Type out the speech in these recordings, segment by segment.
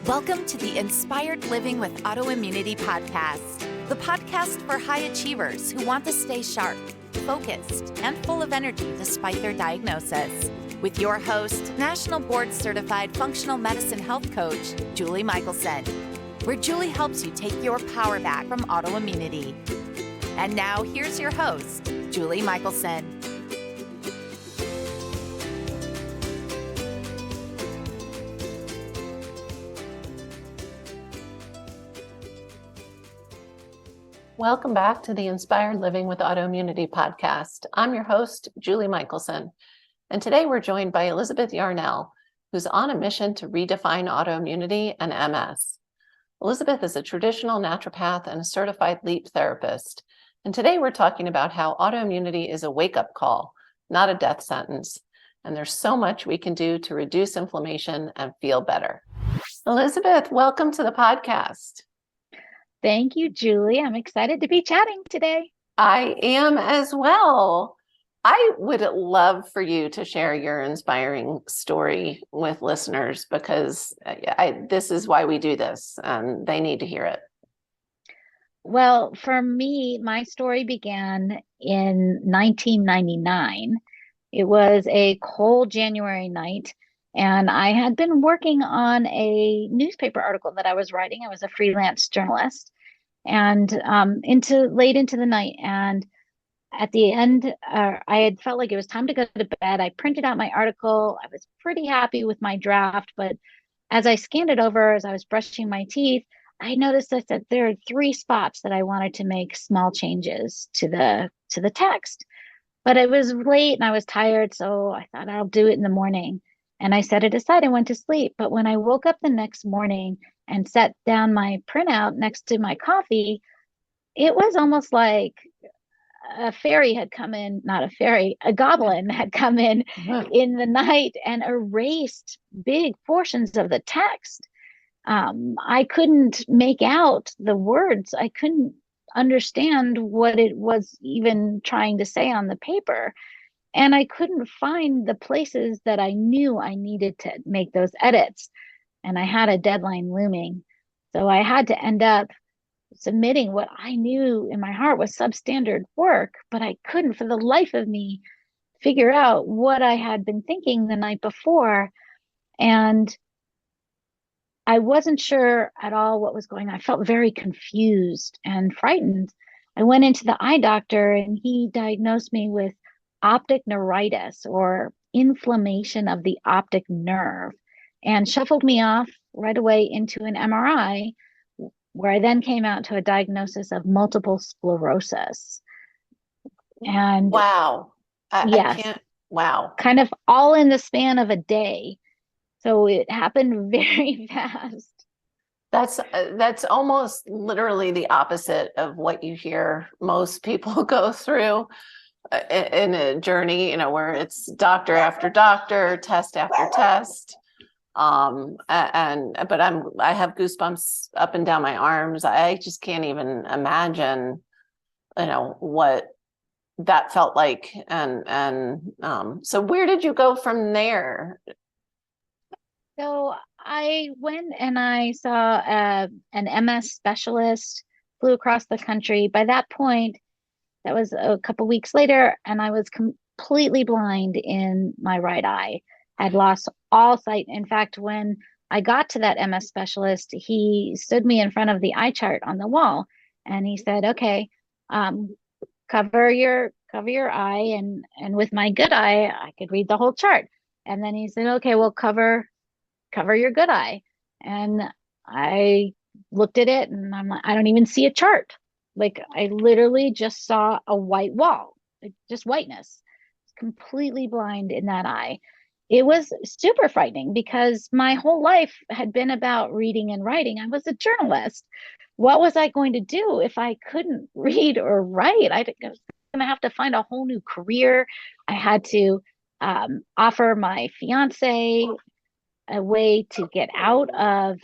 Welcome to the Inspired Living with Autoimmunity podcast, the podcast for high achievers who want to stay sharp, focused, and full of energy despite their diagnosis. With your host, National Board Certified Functional Medicine Health Coach, Julie Michelson, where Julie helps you take your power back from autoimmunity. And now here's your host, Julie Michelson. Welcome back to the Inspired Living with Autoimmunity podcast. I'm your host, Julie Michelson, and today we're joined by Elizabeth Yarnell, who's on a mission to redefine autoimmunity and MS. Elizabeth is a traditional naturopath and a certified LEAP therapist, and today we're talking about how autoimmunity is a wake-up call, not a death sentence, and there's so much we can do to reduce inflammation and feel better. Elizabeth, welcome to the podcast. Thank you, Julie. I'm excited to be chatting today. I am as well. I would love for you to share your inspiring story with listeners because this is why we do this, and they need to hear it. Well, for me, my story began in 1999. It was a cold January night, and I had been working on a newspaper article that I was writing. I was a freelance journalist, and late into the night. And at the end, I had felt like it was time to go to bed. I printed out my article. I was pretty happy with my draft, but as I scanned it over, as I was brushing my teeth, I noticed that there are 3 spots that I wanted to make small changes to the text. But it was late and I was tired, so I thought I'll do it in the morning. And I set it aside and went to sleep. But when I woke up the next morning and set down my printout next to my coffee, it was almost like a fairy had come in, not a fairy, a goblin had come in the night and erased big portions of the text. I couldn't make out the words. I couldn't understand what it was even trying to say on the paper. And I couldn't find the places that I knew I needed to make those edits. And I had a deadline looming. So I had to end up submitting what I knew in my heart was substandard work, but I couldn't for the life of me figure out what I had been thinking the night before. And I wasn't sure at all what was going on. I felt very confused and frightened. I went into the eye doctor and he diagnosed me with optic neuritis, or inflammation of the optic nerve, and shuffled me off right away into an MRI, where I then came out to a diagnosis of multiple sclerosis. And wow. Yes, I can't. Wow. Kind of all in the span of a day. So it happened very fast. That's almost literally the opposite of what you hear most people go through in a journey, where it's doctor after doctor, test after test. But I have goosebumps up and down my arms. I just can't even imagine, what that felt like. So where did you go from there? So I went and I saw an MS specialist, flew across the country. By that point, that was a couple weeks later, and I was completely blind in my right eye. I'd lost all sight. In fact, when I got to that MS specialist, he stood me in front of the eye chart on the wall, and he said, "Okay, cover your eye." And with my good eye, I could read the whole chart. And then he said, "Okay, well, cover your good eye." And I looked at it, and I'm like, I don't even see a chart. Like, I literally just saw a white wall, just whiteness, completely blind in that eye. It was super frightening because my whole life had been about reading and writing. I was a journalist. What was I going to do if I couldn't read or write? I was going to have to find a whole new career. I had to offer my fiance a way to get out of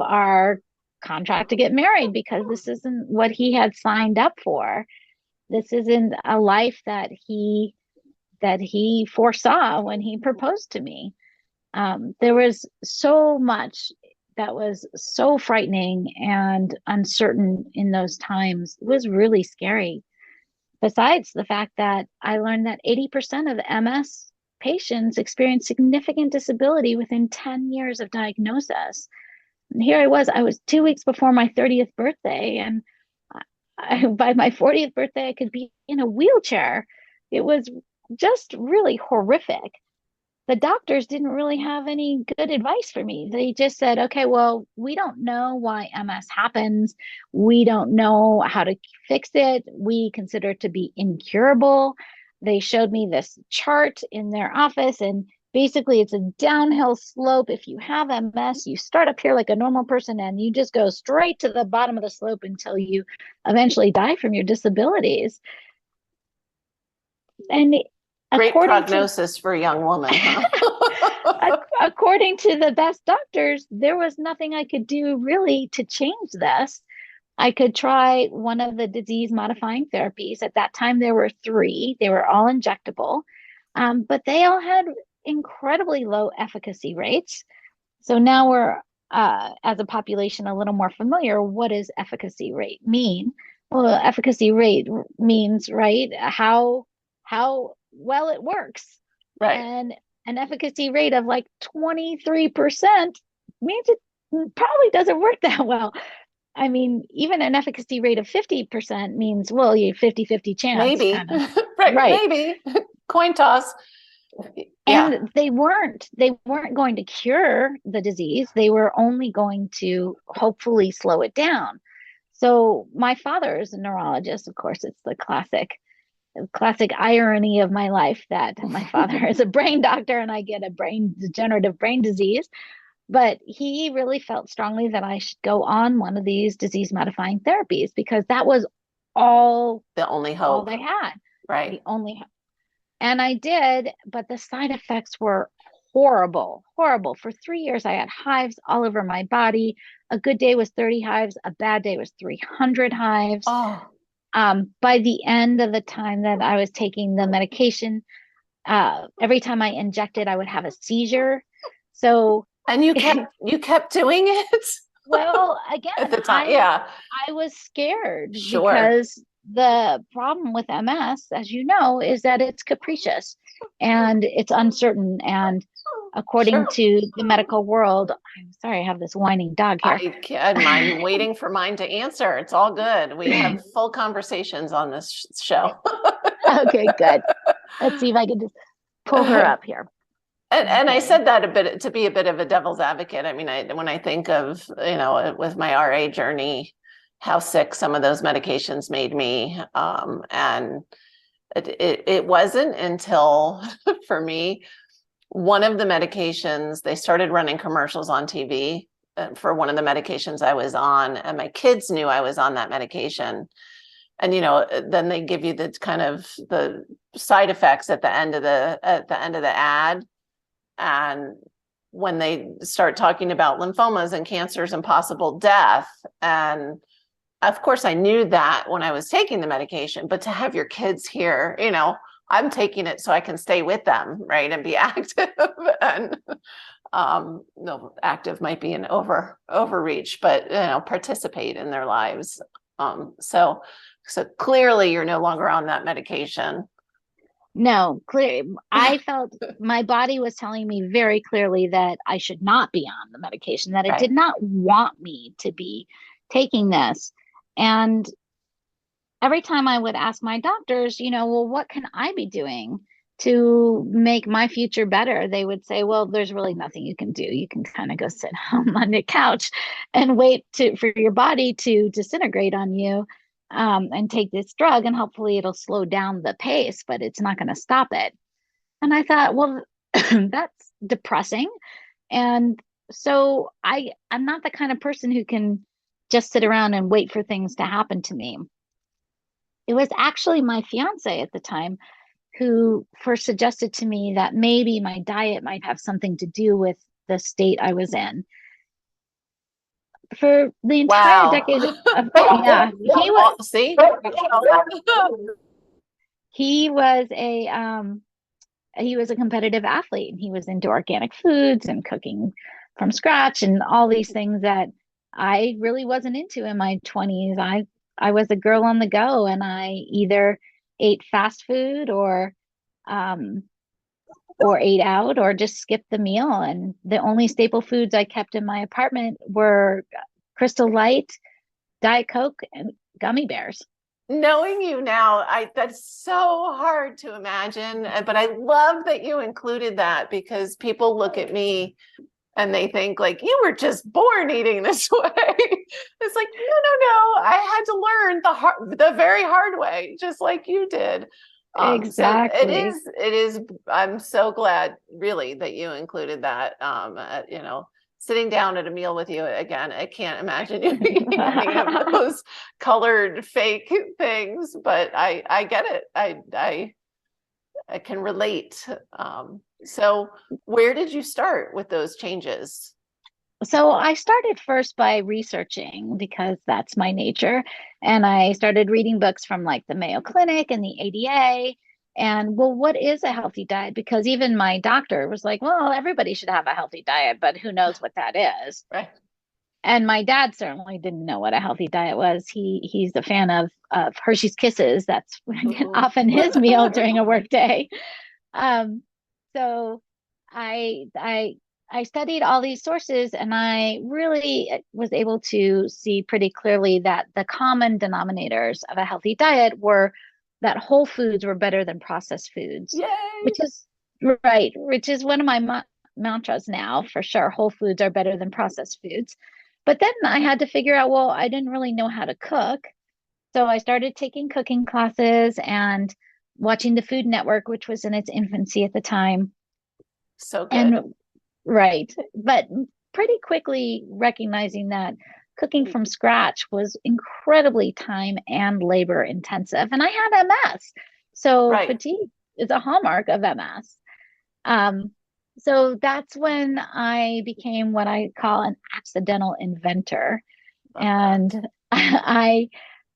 our contract to get married, because this isn't what he had signed up for. This isn't a life that he foresaw when he proposed to me. There was so much that was so frightening and uncertain in those times. It was really scary. Besides the fact that I learned that 80% of MS patients experience significant disability within 10 years of diagnosis. And here I was 2 weeks before my 30th birthday, and by my 40th birthday, I could be in a wheelchair. It was just really horrific. The doctors didn't really have any good advice for me. They just said, okay, well, we don't know why MS happens. We don't know how to fix it. We consider it to be incurable. They showed me this chart in their office, and basically it's a downhill slope. If you have MS, you start up here like a normal person and you just go straight to the bottom of the slope until you eventually die from your disabilities. And great prognosis for a young woman, huh? According to the best doctors, there was nothing I could do really to change this. I could try one of the disease modifying therapies. At that time, there were 3. They were all injectable, but they all had incredibly low efficacy rates. So now we're, as a population, a little more familiar. What does efficacy rate mean? Well, efficacy rate means, right, how well it works. Right. And an efficacy rate of like 23% means it probably doesn't work that well. I mean, even an efficacy rate of 50% means, well, you 50-50 chance. Maybe. Kind of. Right. Maybe. Coin toss. And yeah. they weren't going to cure the disease. They were only going to hopefully slow it down. So my father is a neurologist. Of course, it's the classic irony of my life that my father is a brain doctor and I get a degenerative brain disease. But he really felt strongly that I should go on one of these disease modifying therapies because that was the only hope. All they had. Right. The only hope. And I did, but the side effects were horrible. For 3 years, I had hives all over my body. A good day was 30 hives. A bad day was 300 hives. Oh. By the end of the time that I was taking the medication, every time I injected, I would have a seizure. So, and you kept doing it? Well, again, at the time, yeah, I was scared sure. Because the problem with MS, as you know, is that it's capricious and it's uncertain. And according to the medical world, I'm sorry, I have this whining dog here. I'm waiting for mine to answer. It's all good. We have full conversations on this show. Okay, good. Let's see if I can just pull her up here. And I said that a bit to be a bit of a devil's advocate. I mean, when I think of, with my RA journey, how sick some of those medications made me. And it wasn't until, for me, one of the medications, they started running commercials on TV for one of the medications I was on, and my kids knew I was on that medication. And, then they give you the kind of the side effects at the end of the ad. And when they start talking about lymphomas and cancers and possible death, and of course I knew that when I was taking the medication, but to have your kids here, I'm taking it so I can stay with them, right, and be active. And no, active might be an overreach, but participate in their lives. So clearly you're no longer on that medication. No, clearly, I felt my body was telling me very clearly that I should not be on the medication, that it did not want me to be taking this. And every time I would ask my doctors, well, what can I be doing to make my future better? They would say, well, there's really nothing you can do. You can kind of go sit home on the couch and wait for your body to disintegrate on you. And take this drug and hopefully it'll slow down the pace, but it's not going to stop it. And I thought, well, that's depressing. And so I'm not the kind of person who can just sit around and wait for things to happen to me. It was actually my fiance at the time who first suggested to me that maybe my diet might have something to do with the state I was in. For the entire decade of, he was a competitive athlete, and he was into organic foods and cooking from scratch and all these things that I really wasn't into in my 20s. I was a girl on the go, and I either ate fast food um or ate out or just skipped the meal. And the only staple foods I kept in my apartment were Crystal Light, Diet Coke, and gummy bears. Knowing you now, that's so hard to imagine, but I love that you included that, because people look at me and they think like, you were just born eating this way. It's like, no, I had to learn the very hard way, just like you did. So Exactly. it is, I'm so glad really that you included that, sitting down at a meal with you again. I can't imagine you eating any of those colored fake things, but I get it. I can relate. So where did you start with those changes? So I started first by researching because that's my nature. And I started reading books from like the Mayo Clinic and the ADA. And well, what is a healthy diet? Because even my doctor was like, well, everybody should have a healthy diet, but who knows what that is? Right. And my dad certainly didn't know what a healthy diet was. He's a fan of Hershey's Kisses. That's often his meal during a work day. Um, so I studied all these sources, and I really was able to see pretty clearly that the common denominators of a healthy diet were that whole foods were better than processed foods. Yay! Which is right, which is one of my mantras now, for sure. Whole foods are better than processed foods. But then I had to figure out, well, I didn't really know how to cook. So I started taking cooking classes and watching the Food Network, which was in its infancy at the time. So good. And right, but pretty quickly recognizing that cooking from scratch was incredibly time and labor intensive. And I had MS. So Right. fatigue is a hallmark of MS. So that's when I became what I call an accidental inventor. And I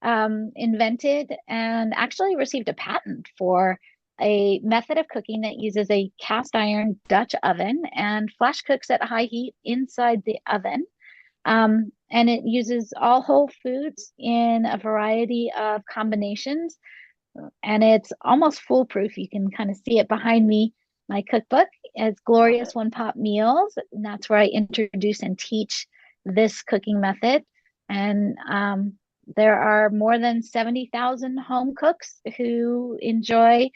invented and actually received a patent for a method of cooking that uses a cast iron Dutch oven and flash cooks at high heat inside the oven. And it uses all whole foods in a variety of combinations. And it's almost foolproof. You can kind of see it behind me. My cookbook is Glorious One Pot Meals. And that's where I introduce and teach this cooking method. And there are more than 70,000 home cooks who enjoy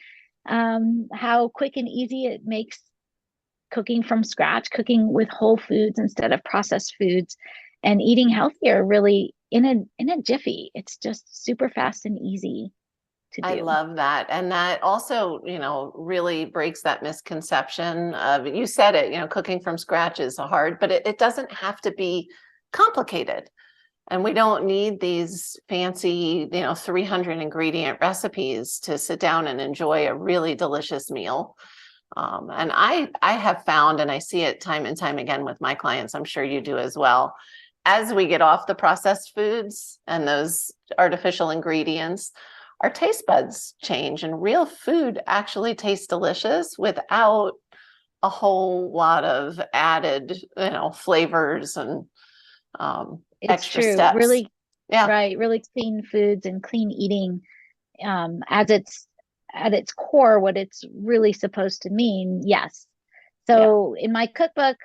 how quick and easy it makes cooking from scratch, cooking with whole foods instead of processed foods, and eating healthier really in a jiffy. It's just super fast and easy to do. I love that. And that also, really breaks that misconception of, you said it, cooking from scratch is hard, but it doesn't have to be complicated. And we don't need these fancy, 300 ingredient recipes to sit down and enjoy a really delicious meal. And I have found, and I see it time and time again with my clients, I'm sure you do as well, as we get off the processed foods and those artificial ingredients, our taste buds change, and real food actually tastes delicious without a whole lot of added, flavors and it's extra true. steps. Really, yeah, right. Really clean foods and clean eating, at its core, what it's really supposed to mean. Yes. So in my cookbook,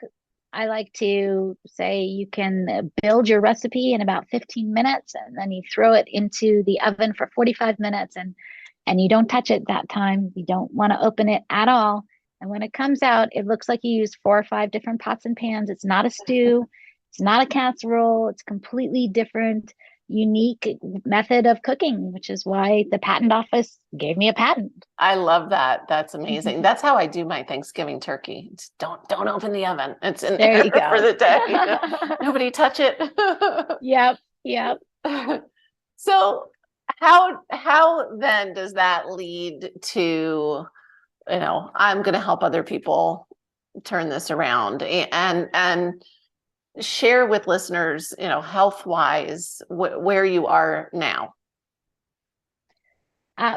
I like to say you can build your recipe in about 15 minutes, and then you throw it into the oven for 45 minutes, and you don't touch it that time. You don't want to open it at all. And when it comes out, it looks like you used 4 or 5 different pots and pans. It's not a stew. It's not a casserole. It's completely different, unique method of cooking, which is why the patent office gave me a patent. I love that. That's amazing. That's how I do my Thanksgiving turkey. It's don't open the oven. It's in there for the day. Nobody touch it. Yep. So how then does that lead to, I'm going to help other people turn this around and share with listeners, health-wise, where you are now?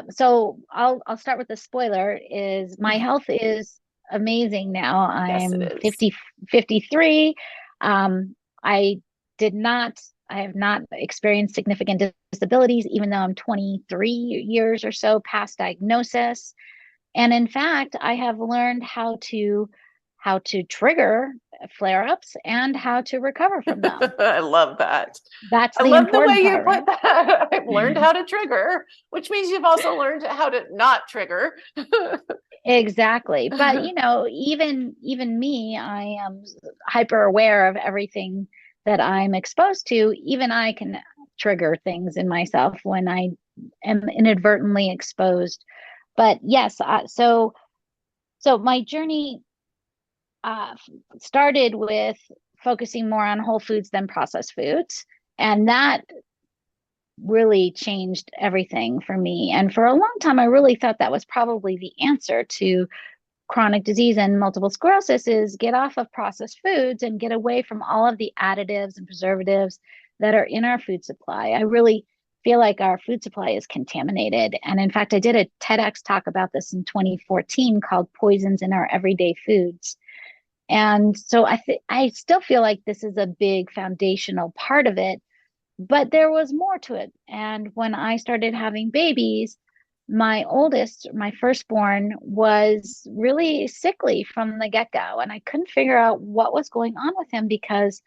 So I'll start with the spoiler. Is my health is amazing now. Yes, it I'm is. 53. I I have not experienced significant disabilities, even though I'm 23 years or so past diagnosis. And in fact, I have learned how to trigger flare-ups and how to recover from them. I love that. That's I the love the way important you part, put right? that. I've learned how to trigger, which means you've also learned how to not trigger. Exactly. But even me, I am hyper aware of everything that I'm exposed to. Even I can trigger things in myself when I am inadvertently exposed. But yes, so my journey uh, started with focusing more on whole foods than processed foods, and that really changed everything for me. And for a long time, I really thought that was probably the answer to chronic disease and multiple sclerosis is get off of processed foods and get away from all of the additives and preservatives that are in our food supply. I really feel like our food supply is contaminated. And in fact, I did a TEDx talk about this in 2014 called Poisons in Our Everyday Foods. And so I still feel like this is a big foundational part of it, but there was more to it. And when I started having babies, my oldest, my firstborn, was really sickly from the get-go, and I couldn't figure out what was going on with him because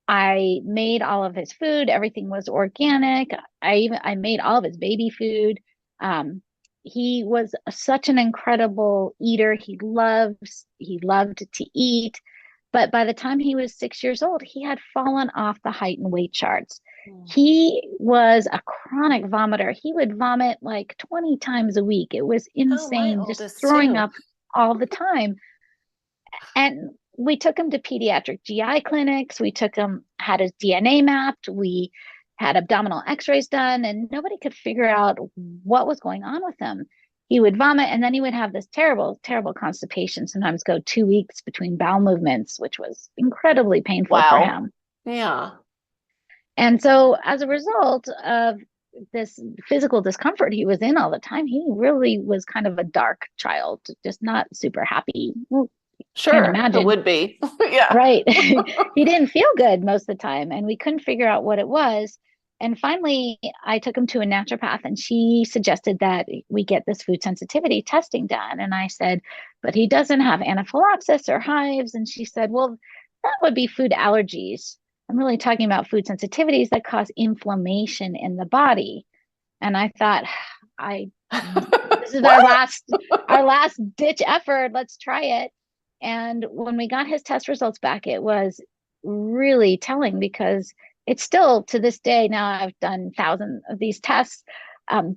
I made all of his food, everything was organic. I made all of his baby food. Um, he was such an incredible eater. He loved to eat. But by the time he was 6 years old, he had fallen off the height and weight charts. He was a chronic vomiter. He would vomit like 20 times a week. It was Oh, my insane, just oldest throwing too. up all the time. And we took him to pediatric GI clinics. We took him, had his DNA mapped. We had abdominal x-rays done, and nobody could figure out what was going on with him. He would vomit, and then he would have this terrible, terrible constipation, sometimes go 2 weeks between bowel movements, which was incredibly painful for Wow. him. Yeah. And so as a result of this physical discomfort he was in all the time, he really was kind of a dark child, just not super happy. Well, can't Sure. It imagine. would be. Yeah. Right. He didn't feel good most of the time, and we couldn't figure out what it was. And finally, I took him to a naturopath, and she suggested that we get this food sensitivity testing done. And I said, but he doesn't have anaphylaxis or hives. And she said, well, that would be food allergies. I'm really talking about food sensitivities that cause inflammation in the body. And I thought, this is our last ditch effort. Let's try it. And when we got his test results back, it was really telling because it's still to this day, now I've done thousands of these tests,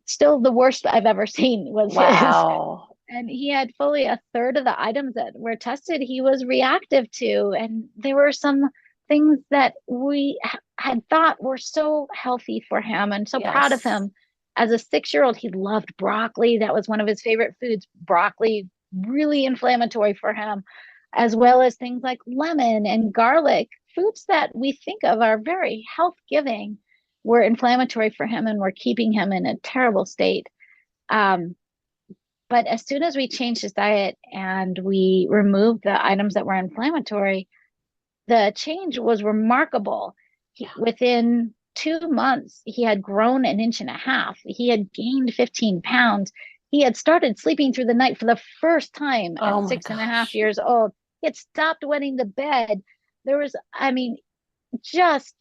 still the worst I've ever seen was his. Wow. And he had fully a third of the items that were tested, he was reactive to. And there were some things that we had thought were so healthy for him and so proud of Yes. him. As a 6-year-old, he loved broccoli. That was one of his favorite foods. Broccoli, really inflammatory for him, as well as things like lemon and garlic. Foods that we think of are very health giving were inflammatory for him and were keeping him in a terrible state. But as soon as we changed his diet and we removed the items that were inflammatory, the change was remarkable. Within 2 months, he had grown an inch and a half. He had gained 15 pounds. He had started sleeping through the night for the first time Oh at my 6.5 gosh. years old. He had stopped wetting the bed. There was, I mean, just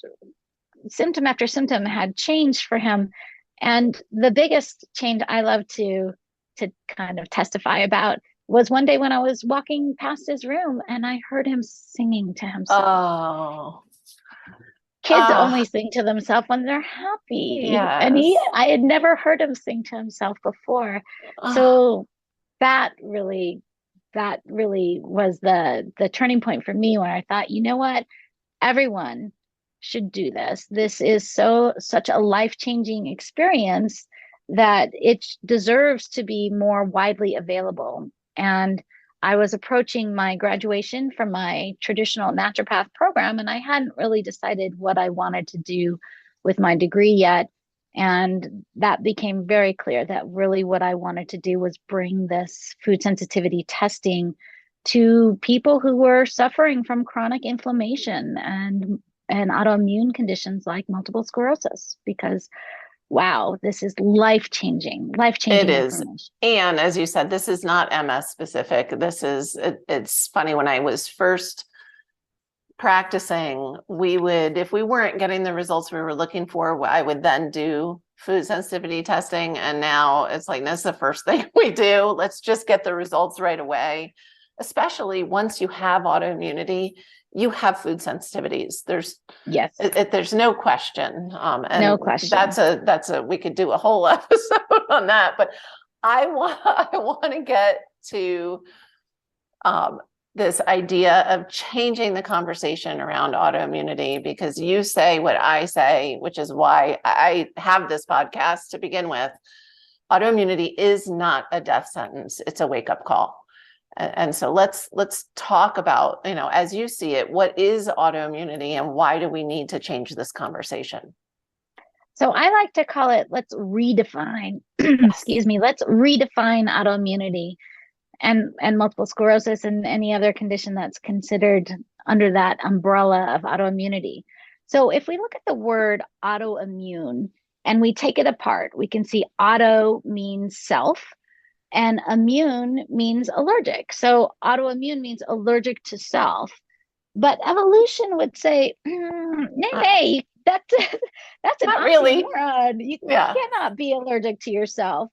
symptom after symptom had changed for him. And the biggest change I love to kind of testify about was one day when I was walking past his room and I heard him singing to himself. Oh. Kids Oh, only sing to themselves when they're happy. And yes. I had never heard him sing to himself before. Oh, So that really, that really was the turning point for me when I thought, you know what? Everyone should do this. This is such a life-changing experience that it deserves to be more widely available. And I was approaching my graduation from my traditional naturopath program, and I hadn't really decided what I wanted to do with my degree yet. And that became very clear that really what I wanted to do was bring this food sensitivity testing to people who were suffering from chronic inflammation and autoimmune conditions like multiple sclerosis, because wow, this is life-changing It is. information. And as you said, this is not MS specific. It's funny, when I was first practicing, if we weren't getting the results we were looking for, I would then do food sensitivity testing. And now it's like, that's the first thing we do. Let's just get the results right away. Especially once you have autoimmunity, you have food sensitivities. There's no question. And no question. We could do a whole episode on that, but I want to get to this idea of changing the conversation around autoimmunity, because you say what I say, which is why I have this podcast to begin with. Autoimmunity is not a death sentence. It's a wake-up call. And so let's talk about, as you see it, what is autoimmunity and why do we need to change this conversation? So I like to call it, let's redefine, excuse me, let's redefine autoimmunity and multiple sclerosis and any other condition that's considered under that umbrella of autoimmunity. So if we look at the word autoimmune and we take it apart, we can see auto means self and immune means allergic. So autoimmune means allergic to self, but evolution would say, nay, that's an oxymoron. Really. You cannot be allergic to yourself.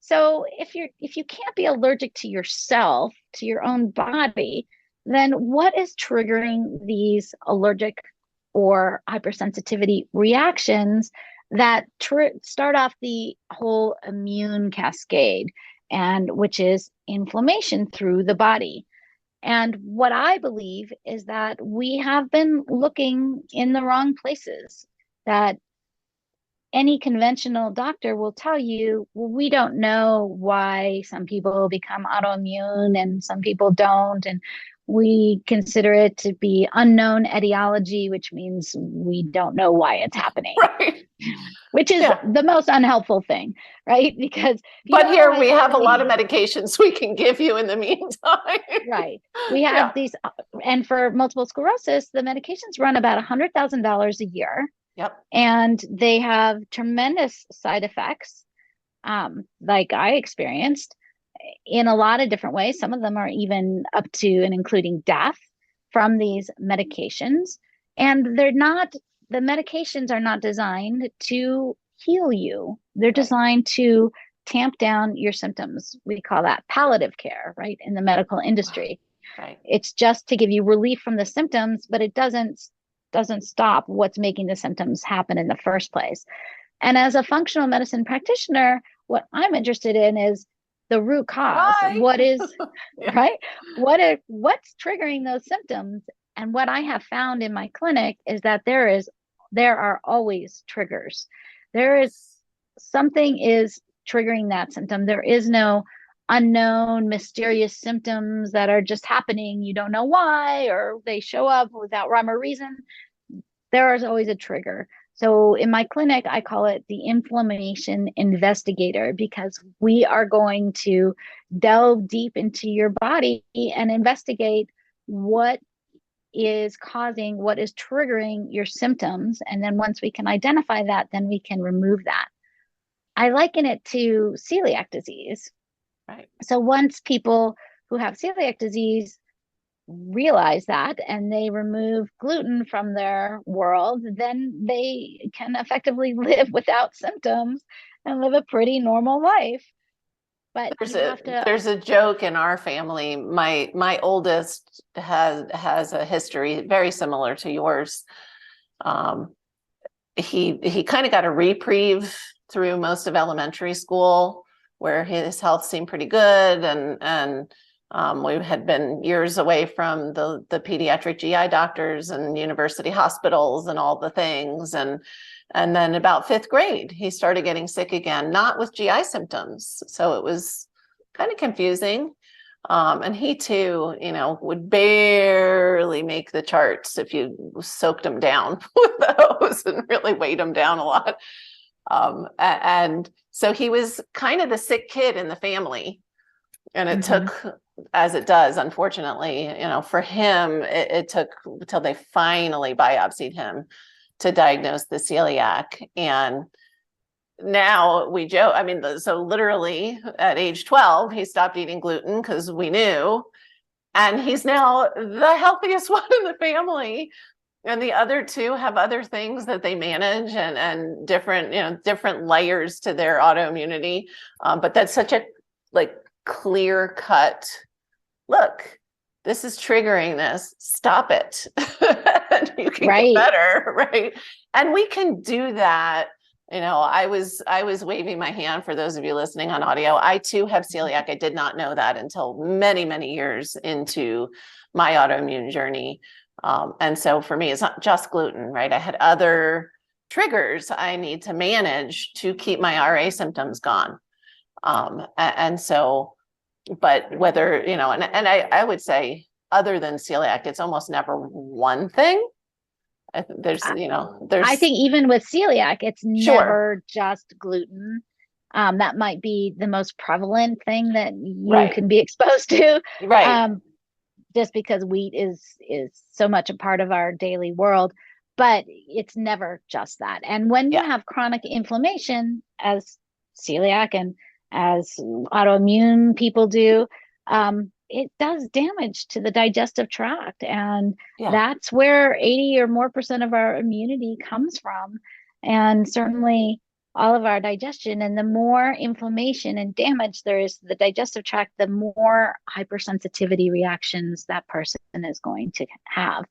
So if you can't be allergic to yourself, to your own body, then what is triggering these allergic or hypersensitivity reactions that start off the whole immune cascade, and which is inflammation through the body? And what I believe is that we have been looking in the wrong places, that any conventional doctor will tell you, well, we don't know why some people become autoimmune and some people don't. And we consider it to be unknown etiology, which means we don't know why it's happening. Right. Which is the most unhelpful thing, right? Because but here we have a lot of medications we can give you in the meantime. Right. We have these, and for multiple sclerosis, the medications run about $100,000 a year. Yep. And they have tremendous side effects, like I experienced in a lot of different ways. Some of them are even up to and including death from these medications. And the medications are not designed to heal you. They're designed to tamp down your symptoms. We call that palliative care, right, in the medical industry. Right. It's just to give you relief from the symptoms, but it doesn't stop what's making the symptoms happen in the first place. And as a functional medicine practitioner, what I'm interested in is the root cause. What is right? What's triggering those symptoms? And what I have found in my clinic is that there are always triggers. Something is triggering that symptom. There is no unknown, mysterious symptoms that are just happening. You don't know why, or they show up without rhyme or reason. There is always a trigger. So in my clinic, I call it the inflammation investigator, because we are going to delve deep into your body and investigate what is triggering your symptoms. And then once we can identify that, then we can remove that. I liken it to celiac disease. Right. So once people who have celiac disease realize that and they remove gluten from their world, then they can effectively live without symptoms and live a pretty normal life. But there's a joke in our family. My oldest has a history very similar to yours. He kind of got a reprieve through most of elementary school, where his health seemed pretty good, and we had been years away from the pediatric GI doctors and university hospitals and all the things. And then about 5th grade, he started getting sick again, not with GI symptoms. So it was kind of confusing. And he too, would barely make the charts if you soaked him down with those and really weighed him down a lot. And so he was kind of the sick kid in the family. And it took, as it does, unfortunately, for him, it took till they finally biopsied him to diagnose the celiac. And now we joke, I mean, so literally at age 12, he stopped eating gluten because we knew, and he's now the healthiest one in the family. And the other two have other things that they manage and different, different layers to their autoimmunity. But that's such a clear cut, look, this is triggering this, stop it. And you can get better, right? And we can do that. I was waving my hand for those of you listening on audio. I too have celiac. I did not know that until many, many years into my autoimmune journey. And so for me, it's not just gluten, right? I had other triggers I need to manage to keep my RA symptoms gone. And so, but whether, and I would say other than celiac, it's almost never one thing. I think even with celiac, it's never just gluten. That might be the most prevalent thing that you can be exposed to. Right. Just because wheat is so much a part of our daily world, but it's never just that. And when you have chronic inflammation, as celiac and as autoimmune people do, it does damage to the digestive tract. And that's where 80 or more % of our immunity comes from. And certainly all of our digestion. And the more inflammation and damage there is to the digestive tract, the more hypersensitivity reactions that person is going to have.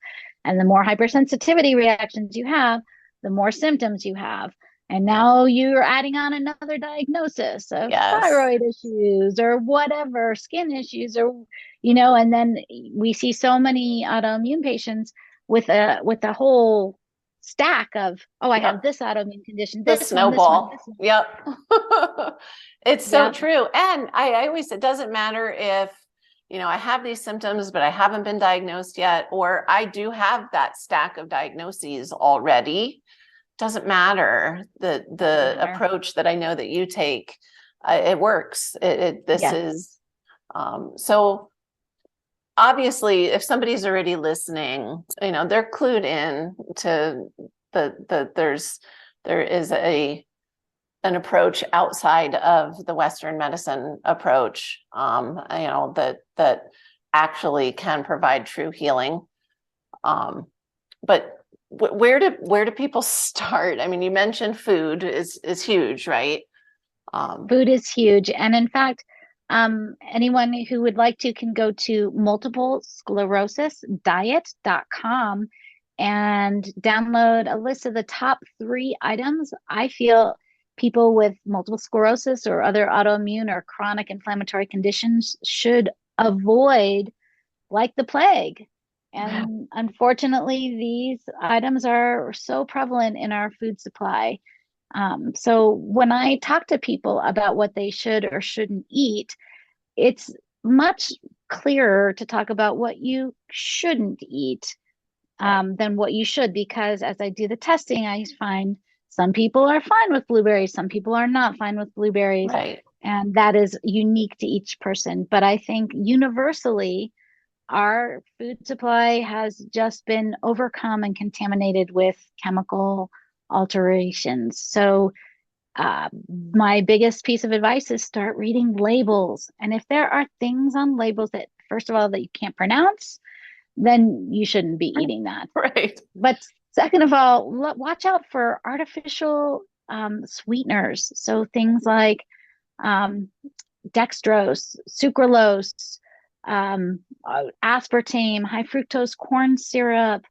And the more hypersensitivity reactions you have, the more symptoms you have. And now you're adding on another diagnosis of thyroid issues or whatever, skin issues, or, and then we see so many autoimmune patients with a whole stack of, I have this autoimmune condition, this snowball. This one. Yep. It's so true. And I always say, it doesn't matter if, I have these symptoms, but I haven't been diagnosed yet, or I do have that stack of diagnoses already. Doesn't matter. The approach that I know that you take, it works. This is, so obviously if somebody's already listening, they're clued in to there is an approach outside of the Western medicine approach, that actually can provide true healing. But where do people start? I mean, you mentioned food is huge, right? Food is huge. And in fact, anyone who would like to can go to multiplesclerosisdiet.com and download a list of the top 3 items I feel people with multiple sclerosis or other autoimmune or chronic inflammatory conditions should avoid like the plague. And unfortunately, these items are so prevalent in our food supply. So when I talk to people about what they should or shouldn't eat, it's much clearer to talk about what you shouldn't eat than what you should, because as I do the testing, I find some people are fine with blueberries, some people are not fine with blueberries, and that is unique to each person. But I think universally, our food supply has just been overcome and contaminated with chemical alterations. So my biggest piece of advice is start reading labels. And if there are things on labels that, first of all, that you can't pronounce, then you shouldn't be eating that. Right. But second of all, watch out for artificial sweeteners. So things like dextrose, sucralose, aspartame, high fructose corn syrup,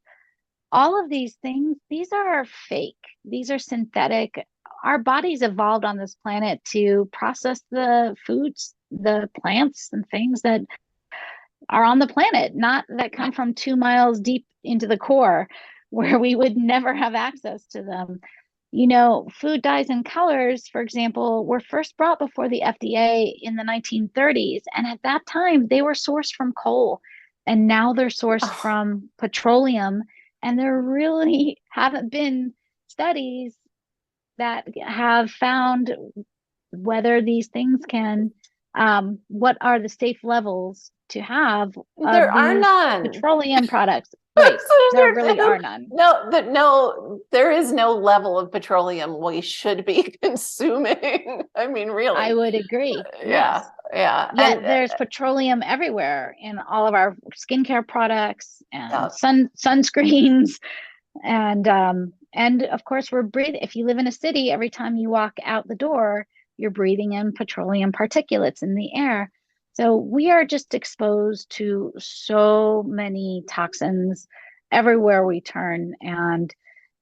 all of these things, these are fake. These are synthetic. Our bodies evolved on this planet to process the foods, the plants and things that are on the planet, not that come from 2 miles deep into the core where we would never have access to them. Food dyes and colors, for example, were first brought before the FDA in the 1930s. And at that time, they were sourced from coal. And now they're sourced from petroleum. And there really haven't been studies that have found whether these things can, what are the safe levels to have There of are these none. petroleum products. Right. There really are none. No, there is no level of petroleum we should be consuming. I mean, really. I would agree. Yeah, Yes. yeah. Yet there's petroleum everywhere in all of our skincare products and sunscreens. And of course, we're breathing. If you live in a city, every time you walk out the door, you're breathing in petroleum particulates in the air. So we are just exposed to so many toxins everywhere we turn. And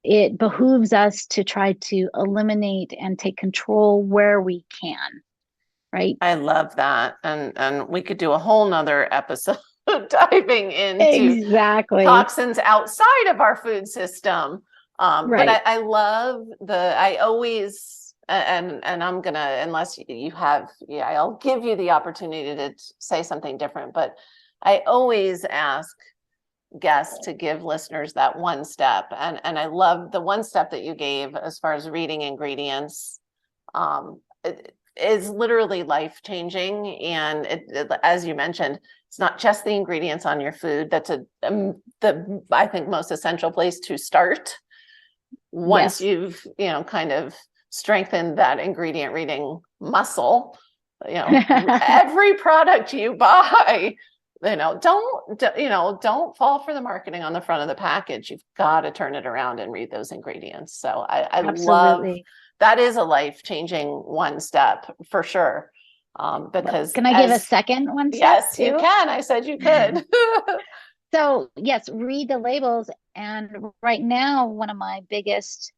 it behooves us to try to eliminate and take control where we can, right? I love that. And we could do a whole nother episode diving into Exactly. toxins outside of our food system. Right. But I love I always, and I'm gonna, unless you have, I'll give you the opportunity to say something different, but I always ask guests to give listeners that one step. And I love the one step that you gave as far as reading ingredients. It is literally life-changing. And as you mentioned, it's not just the ingredients on your food. That's the I think most essential place to start. Once you've, kind of strengthened that ingredient reading muscle, every product you buy, don't fall for the marketing on the front of the package. You've got to turn it around and read those ingredients. So I love that. Is a life-changing one step for sure. Because can I give a second one step? Yes, too? You can. I said you could. So yes, read the labels. And right now, one of my biggest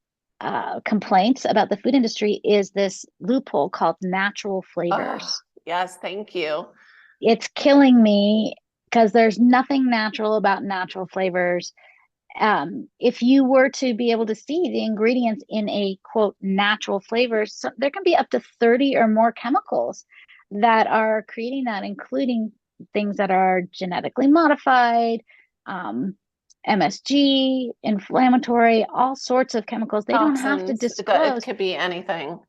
complaints about the food industry is this loophole called natural flavors. Oh, yes, thank you. It's killing me because there's nothing natural about natural flavors. If you were to be able to see the ingredients in a quote natural flavors, so there can be up to 30 or more chemicals that are creating that, including things that are genetically modified, MSG, inflammatory, all sorts of chemicals. They don't have to disclose. It could be anything.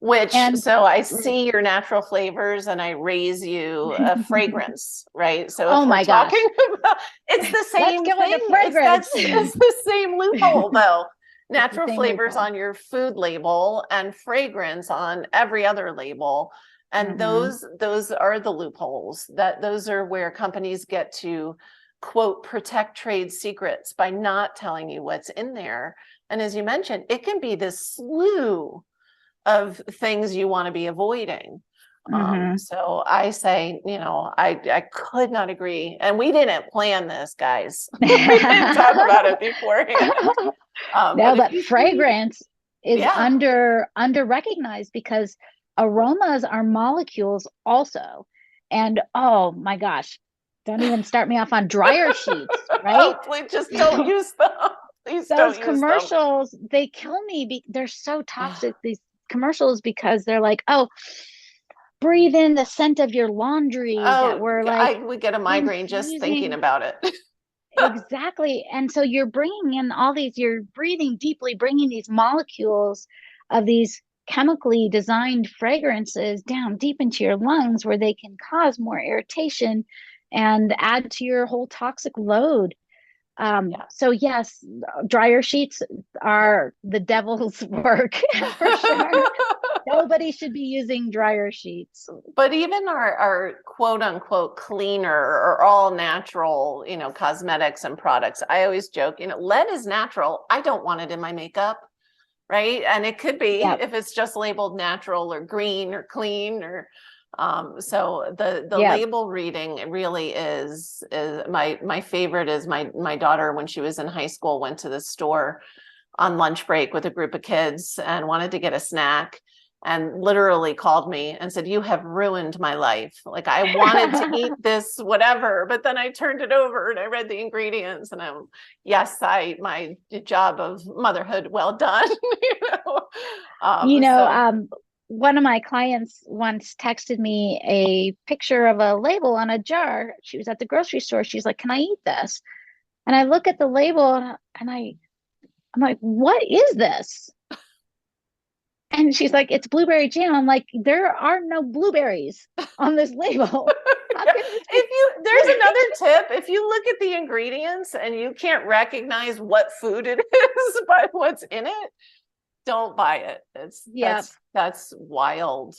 So I see your natural flavors and I raise you a fragrance, right? So if we're talking about, it's the same thing. It's the same loophole though. Natural flavors on your food label and fragrance on every other label. And those are the loopholes. Those are where companies get to quote protect trade secrets by not telling you what's in there. And as you mentioned, it can be this slew of things you want to be avoiding. So I say, I could not agree. And we didn't plan this, guys. We didn't talk about it beforehand. But fragrance is under recognized because aromas are molecules also. And oh my gosh, don't even start me off on dryer sheets, right? Please just don't use them. Those commercials, they kill me. They're so toxic, these commercials, because they're like, oh, breathe in the scent of your laundry. That we're like, I would get a migraine just thinking about it. Exactly. And so you're bringing in you're breathing deeply, bringing these molecules of these chemically designed fragrances down deep into your lungs, where they can cause more irritation and add to your whole toxic load. So yes, dryer sheets are the devil's work for sure. Nobody should be using dryer sheets. But even our quote unquote cleaner or all natural, cosmetics and products, I always joke, lead is natural. I don't want it in my makeup. Right. And it could be if it's just labeled natural or green or clean or so the label reading really is my favorite. Is my daughter, when she was in high school, went to the store on lunch break with a group of kids and wanted to get a snack and literally called me and said, "You have ruined my life. Like, I wanted to eat this, whatever, but then I turned it over and I read the ingredients and my job of motherhood, well done." One of my clients once texted me a picture of a label on a jar. She was at the grocery store. She's like, "Can I eat this?" And I look at the label and I'm like, "What is this?" And she's like, it's blueberry jam. I'm like, there are no blueberries on this label. How can this be There's another tip. If you look at the ingredients and you can't recognize what food it is by what's in it, don't buy it. That's wild.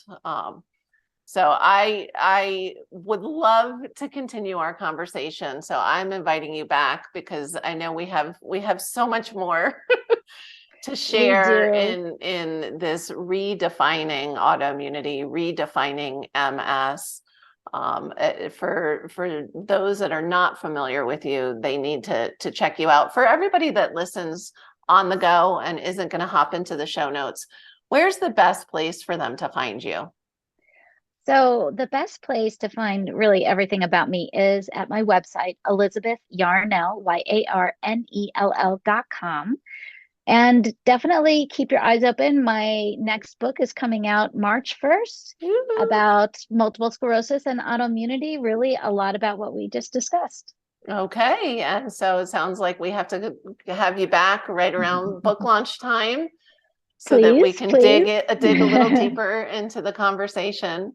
So I would love to continue our conversation. So I'm inviting you back because I know we have so much more to share in this redefining autoimmunity, redefining MS. For those that are not familiar with you, they need to check you out. For everybody that listens on the go and isn't going to hop into the show notes, where's the best place for them to find you? So the best place to find really everything about me is at my website, Elizabeth Yarnell, YARNELL.com. And definitely keep your eyes open. My next book is coming out March 1st about multiple sclerosis and autoimmunity, really a lot about what we just discussed. Okay. And so it sounds like we have to have you back right around book launch time so that we can dig a little deeper into the conversation.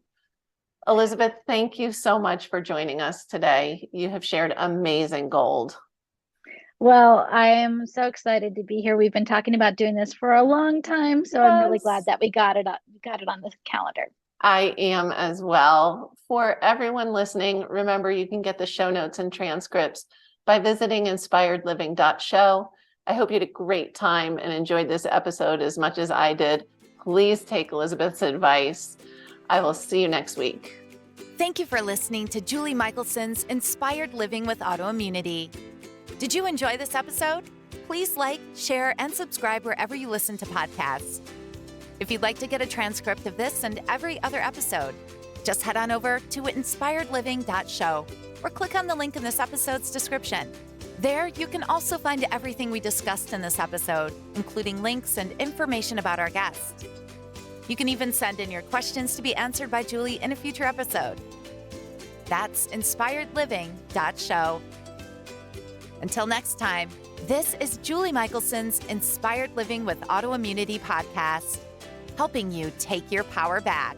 Elizabeth, thank you so much for joining us today. You have shared amazing gold. Well, I am so excited to be here. We've been talking about doing this for a long time, so I'm really glad that we got it on the calendar. I am as well. For everyone listening, remember you can get the show notes and transcripts by visiting inspiredliving.show. I hope you had a great time and enjoyed this episode as much as I did. Please take Elizabeth's advice. I will see you next week. Thank you for listening to Julie Michelson's Inspired Living with Autoimmunity. Did you enjoy this episode? Please like, share, and subscribe wherever you listen to podcasts. If you'd like to get a transcript of this and every other episode, just head on over to inspiredliving.show or click on the link in this episode's description. There, you can also find everything we discussed in this episode, including links and information about our guest. You can even send in your questions to be answered by Julie in a future episode. That's inspiredliving.show. Until next time, this is Julie Michelson's Inspired Living with Autoimmunity podcast, helping you take your power back.